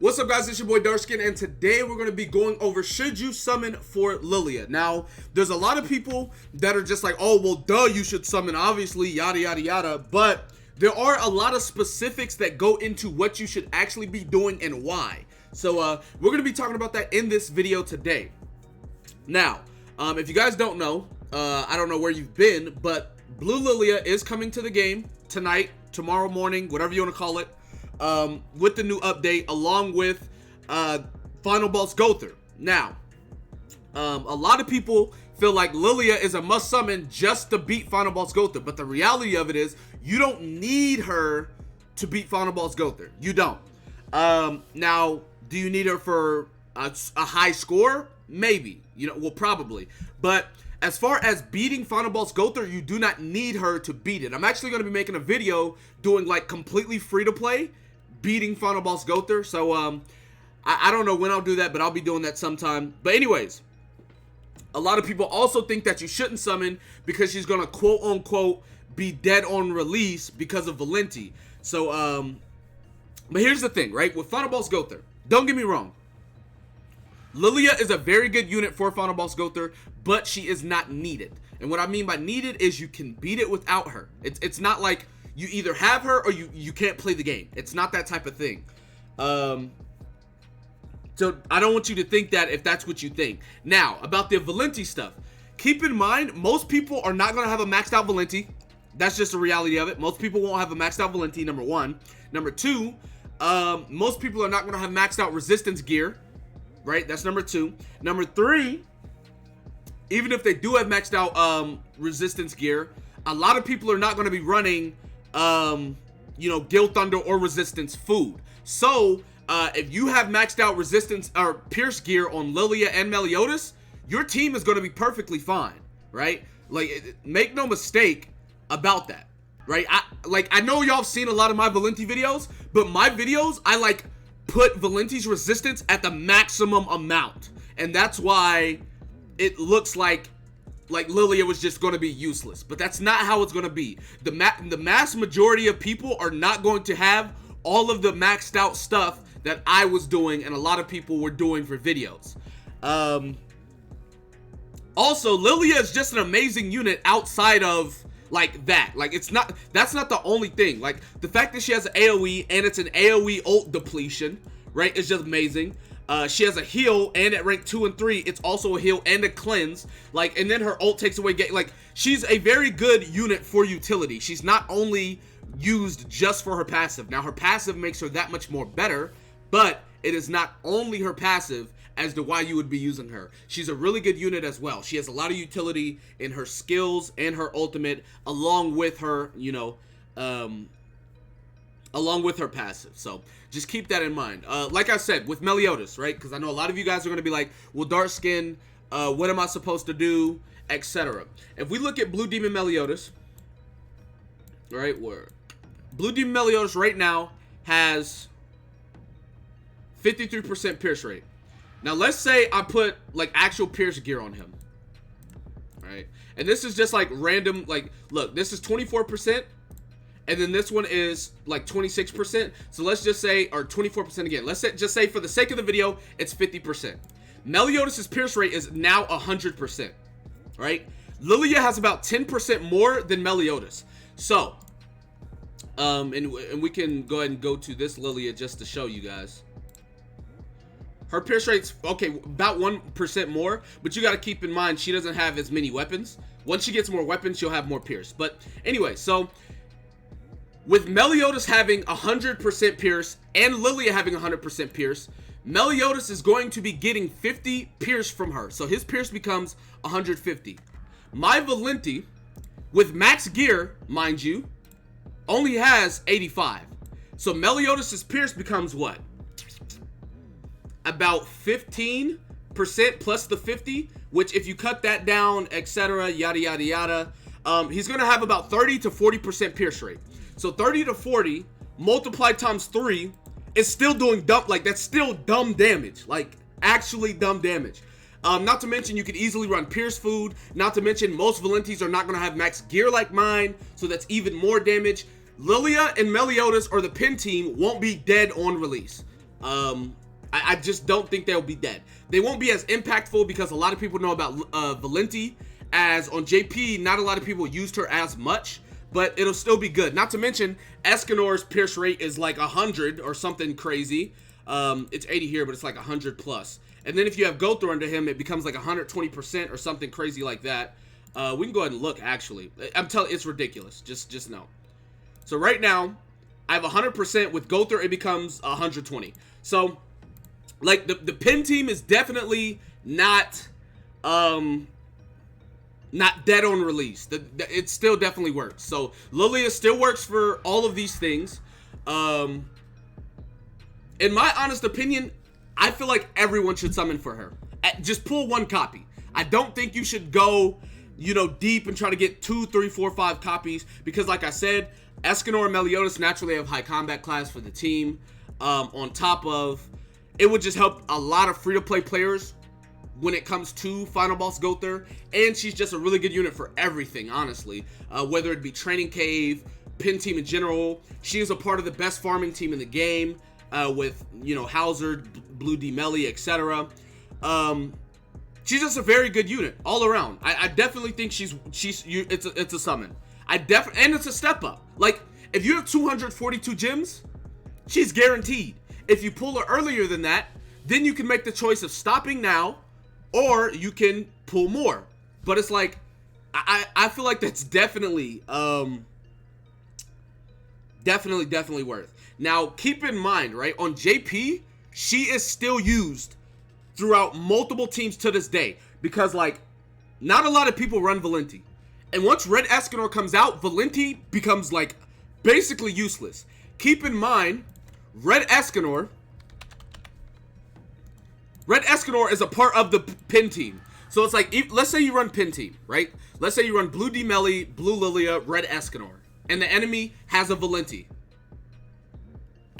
What's up, guys? It's your boy Darkskin, and today we're going to be going over should you summon for Lilia. Now, there's a lot of people that are just like, oh, well, duh, you should summon, obviously, yada, yada, yada. But there are a lot of specifics that go into what you should actually be doing and why. So, we're going to be talking about that in this video today. Now, if you guys don't know, I don't know where you've been, but Blue Lilia is coming to the game tonight, tomorrow morning, whatever you want to call it. With the new update, along with Final Boss Gother. Now, a lot of people feel like Lilia is a must summon just to beat Final Boss Gother, but the reality of it is you don't need her to beat Final Boss Gother. You don't. Now, do you need her for a high score? Maybe. Well, probably. But as far as beating Final Boss Gother, you do not need her to beat it. I'm actually going to be making a video doing like completely free to play beating Final Boss Gother. So I don't know when I'll do that, but I'll be doing that sometime. But anyways, a lot of people also think that you shouldn't summon because she's gonna quote unquote be dead on release because of Valenti. So but here's the thing, right? With Final Boss Gother, don't get me wrong, Lilia is a very good unit for Final Boss Gother, but she is not needed. And what I mean by needed is you can beat it without her. It's not like you either have her or you can't play the game. It's not that type of thing. So I don't want you to think that if that's what you think. Now, about the Valenti stuff. Keep in mind, most people are not going to have a maxed out Valenti. That's just the reality of it. Most people won't have a maxed out Valenti, number one. Number two, most people are not going to have maxed out resistance gear. Right? That's number two. Number three, even if they do have maxed out resistance gear, a lot of people are not going to be running Gil Thunder or resistance food. So if you have maxed out resistance or pierce gear on Lilia and Meliodas, your team is going to be perfectly fine, right? Like, make no mistake about that, right? I know y'all have seen a lot of my Valenti videos, but my videos, I like put Valenti's resistance at the maximum amount, and that's why it looks like Lilia was just going to be useless. But that's not how it's going to be. The mass majority of people are not going to have all of the maxed out stuff that I was doing and a lot of people were doing for videos. Also, Lilia is just an amazing unit outside of like that. Like, that's not the only thing. Like, the fact that she has an AoE and it's an AoE ult depletion, right, is just amazing. She has a heal, and at rank 2 and 3, it's also a heal and a cleanse. Like, and then her ult takes away like, she's a very good unit for utility. She's not only used just for her passive. Now, her passive makes her that much more better, but it is not only her passive as to why you would be using her. She's a really good unit as well. She has a lot of utility in her skills and her ultimate, along with her, along with her passive. So just keep that in mind. Like I said, with Meliodas, right? Because I know a lot of you guys are going to be like, well, Darkskin, what am I supposed to do, etc. If we look at Blue Demon Meliodas, right, where Blue Demon Meliodas right now has 53% pierce rate. Now, let's say I put like actual pierce gear on him, right? And this is just like random, like, look, this is 24%. And then this one is like 26%. So let's just say, or 24% again. Let's just say for the sake of the video, it's 50%. Meliodas' pierce rate is now 100%, right? Lilia has about 10% more than Meliodas. So, and we can go ahead and go to this Lilia just to show you guys. Her pierce rate's, okay, about 1% more, but you got to keep in mind she doesn't have as many weapons. Once she gets more weapons, she'll have more pierce. But anyway, so with Meliodas having 100% pierce and Lilia having 100% pierce, Meliodas is going to be getting 50 pierce from her. So his pierce becomes 150. My Valenti, with max gear, mind you, only has 85. So Meliodas' pierce becomes what? About 15% plus the 50, which if you cut that down, etc., yada, yada, yada, he's going to have about 30 to 40% pierce rate. So 30 to 40 multiplied times 3 is still doing dumb, like, that's still dumb damage, like actually dumb damage. Not to mention you could easily run pierce food. Not to mention most Valentis are not going to have max gear like mine, so that's even more damage. Lilia and Meliodas or the pin team won't be dead on release. I just don't think they'll be dead. They won't be as impactful because a lot of people know about Valenti, as on JP, not a lot of people used her as much, but it'll still be good. Not to mention, Escanor's pierce rate is like 100 or something crazy. It's 80 here, but it's like 100 plus. And then if you have Gothor under him, it becomes like 120% or something crazy like that. We can go ahead and look, actually. I'm telling you, it's ridiculous. Just know. So right now, I have 100%. With Gothor, it becomes 120. So, like, the pin team is definitely not dead on release. It still definitely works. So, Lilia still works for all of these things. In my honest opinion, I feel like everyone should summon for her. Just pull one copy. I don't think you should go, you know, deep and try to get 2, 3, 4, 5 copies. Because like I said, Escanor and Meliodas naturally have high combat class for the team. On top of, it would just help a lot of free-to-play players when it comes to Final Boss Gothor. And she's just a really good unit for everything, honestly. Whether it be Training Cave, Pin Team in general. She is a part of the best farming team in the game. With, you know, Hauser, Blue D Melly, etc. She's just a very good unit all around. I definitely think it's a summon. And it's a step up. Like, if you have 242 gems, she's guaranteed. If you pull her earlier than that, then you can make the choice of stopping now, or you can pull more. But it's like, I feel like that's definitely worth. Now, keep in mind, right, on JP, she is still used throughout multiple teams to this day. Because, like, not a lot of people run Valenti. And once Red Escanor comes out, Valenti becomes, like, basically useless. Keep in mind, Red Escanor is a part of the pin team. So it's like, let's say you run pin team, right? Let's say you run Blue D Melly, Blue Lilia, Red Escanor. And the enemy has a Valenti.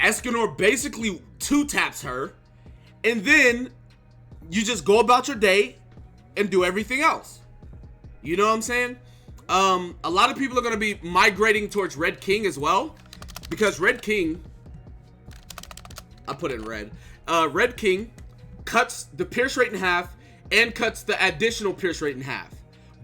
Escanor basically 2-taps her, and then you just go about your day and do everything else. You know what I'm saying? A lot of people are going to be migrating towards Red King as well, because Red King, I put it in red. Red King cuts the pierce rate in half and cuts the additional pierce rate in half.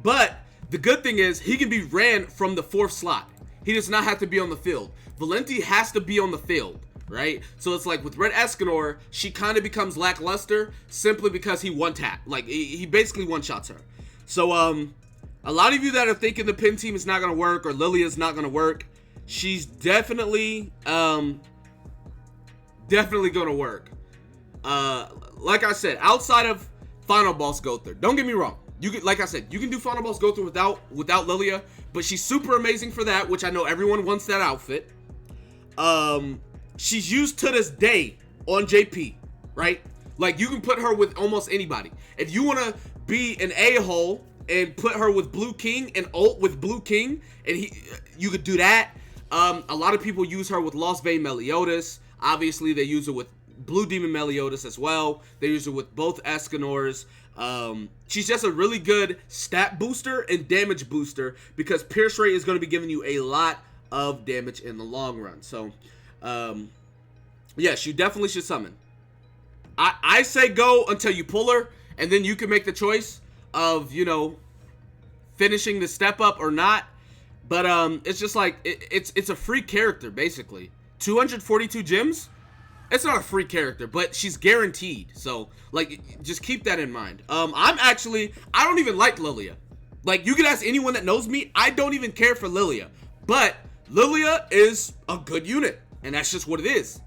But the good thing is he can be ran from the 4th slot. He does not have to be on the field. Valenti has to be on the field, right? So it's like with Red Escanor, she kind of becomes lackluster simply because he one-tap. Like, he basically one-shots her. So, a lot of you that are thinking the pin team is not going to work or Lilia's not going to work, she's definitely going to work. Like I said, outside of Final Boss Gothor, don't get me wrong. You can, like I said, you can do Final Boss Gothor without Lilia, but she's super amazing for that, which I know everyone wants that outfit. She's used to this day on JP, right? Like, you can put her with almost anybody. If you want to be an a-hole and put her with Blue King and ult with Blue King, and you could do that. A lot of people use her with Lost Vein Meliodas. Obviously, they use her with Blue Demon Meliodas as well. They use her with both Escanors. She's just a really good stat booster and damage booster, because pierce rate is going to be giving you a lot of damage in the long run. So, yes, you definitely should summon. I say go until you pull her, and then you can make the choice of, you know, finishing the step up or not. But it's just like, it's a free character, basically. 242 gems? It's not a free character, but she's guaranteed. So, like, just keep that in mind. I don't even like Lilia. Like, you can ask anyone that knows me, I don't even care for Lilia. But Lilia is a good unit, and that's just what it is.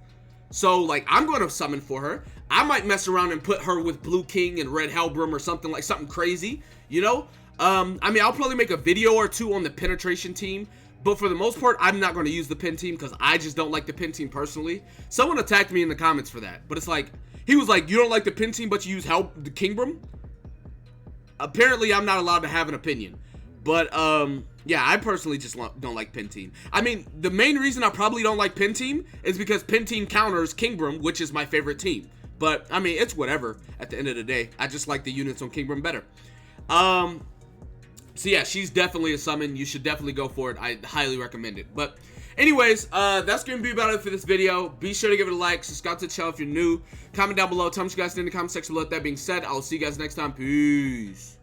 So, like, I'm going to summon for her. I might mess around and put her with Blue King and Red Hellbrim or something crazy, you know? I mean, I'll probably make a video or two on the penetration team, but for the most part, I'm not going to use the pin team because I just don't like the pin team personally. Someone attacked me in the comments for that, but it's like, he was like, you don't like the pin team, but you use the Kingbrum? Apparently, I'm not allowed to have an opinion. But, yeah, I personally just don't like pin team. I mean, the main reason I probably don't like pin team is because pin team counters Kingbrum, which is my favorite team. But, I mean, it's whatever at the end of the day. I just like the units on Kingbrum better. So, yeah, she's definitely a summon. You should definitely go for it. I highly recommend it. But Anyways, that's going to be about it for this video. Be sure to give it a like, subscribe to the channel if you're new. Comment down below. Tell me what you guys think in the comment section below. With that being said, I'll see you guys next time. Peace.